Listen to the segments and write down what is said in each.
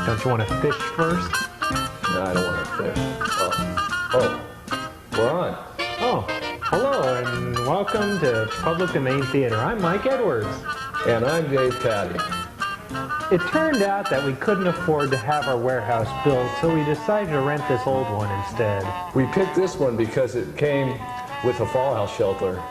Don't you want to fish first? No, I don't want to fish. Oh, we're on. Oh, hello and welcome to Public Domain Theater. I'm Mike Edwards. And I'm Dave Caddy. It turned out that we couldn't afford to have our warehouse built, so we decided to rent this old one instead. We picked this one because it came with a fall house shelter.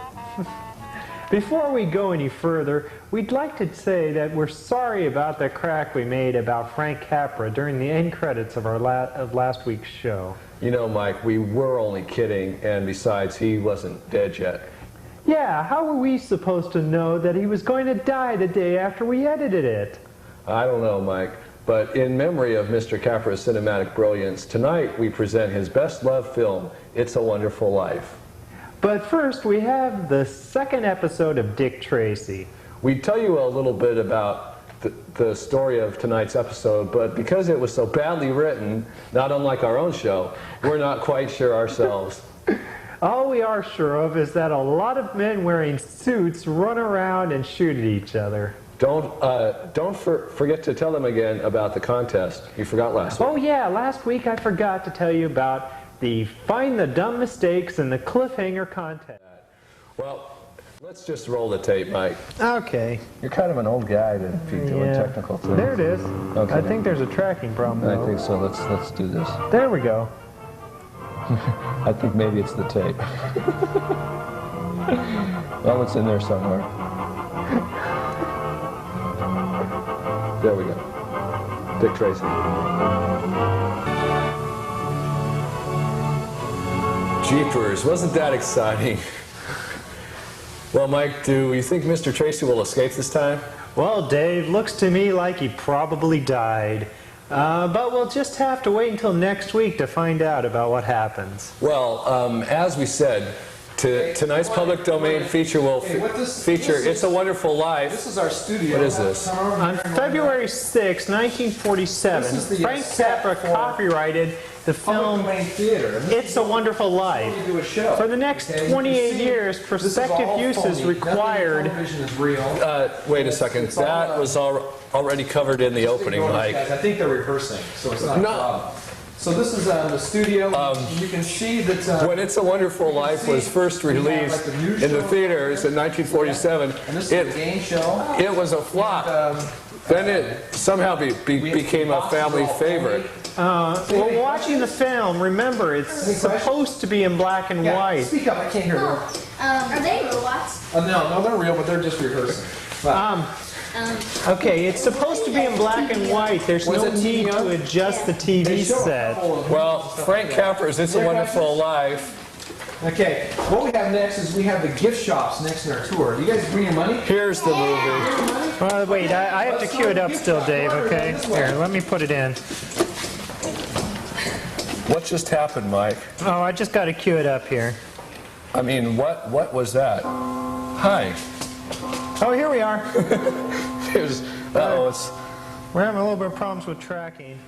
Before we go any further, we'd like to say that we're sorry about the crack we made about Frank Capra during the end credits of our last week's show. You know, Mike, we were only kidding, and besides, he wasn't dead yet. Yeah, how were we supposed to know that he was going to die the day after we edited it? I don't know, Mike, but in memory of Mr. Capra's cinematic brilliance, tonight we present his best-loved film, It's a Wonderful Life. But first, we have the second episode of Dick Tracy. We tell you a little bit about the story of tonight's episode, but because it was so badly written, not unlike our own show, we're not quite sure ourselves. All we are sure of is that a lot of men wearing suits run around and shoot at each other. Don't forget to tell them again about the contest. You forgot last week. Oh yeah, last week I forgot to tell you about the Find the Dumb Mistakes and the Cliffhanger contest. Well, let's just roll the tape, Mike. Okay. You're kind of an old guy to be doing technical things. There it is. Okay. I think there's a tracking problem, though. I think so. Let's do this. There we go. I think maybe it's the tape. Well, it's in there somewhere. There we go. Dick Tracy. Jeepers, wasn't that exciting? Well, Mike, do you think Mr. Tracy will escape this time? Well, Dave, looks to me like he probably died. But we'll just have to wait until next week to find out about what happens. Well, as we said, tonight's public domain feature will feature It's a Wonderful Life. This is our studio. What is this? On February 6, 1947, Frank Capra copyrighted the film It's a Wonderful Life. For the next 28 years, prospective use is required. Wait a second. That was already covered in the opening, Mike. I think they're rehearsing, so it's not a problem. So this is the studio. You can see that when It's a Wonderful Life was first released in the theaters in 1947, it was a flop. Then it somehow became a family favorite. Well, watching the film, remember, it's supposed to be in black and white. Speak up, I can't hear you. Are they robots? No, they're real, but they're just rehearsing. Okay, it's supposed to be in black and white. There's no need to adjust the TV set. Well, Frank Capra's It's a Wonderful Life. Okay, what we have next is we have the gift shops next in our tour. Do you guys bring your money? Here's the movie. Wait, I have to cue it up still, Dave, okay? Here, let me put it in. What just happened, Mike? Oh, I just got to cue it up here. I mean, what was that? Hi. Oh, here we are. We're having a little bit of problems with tracking.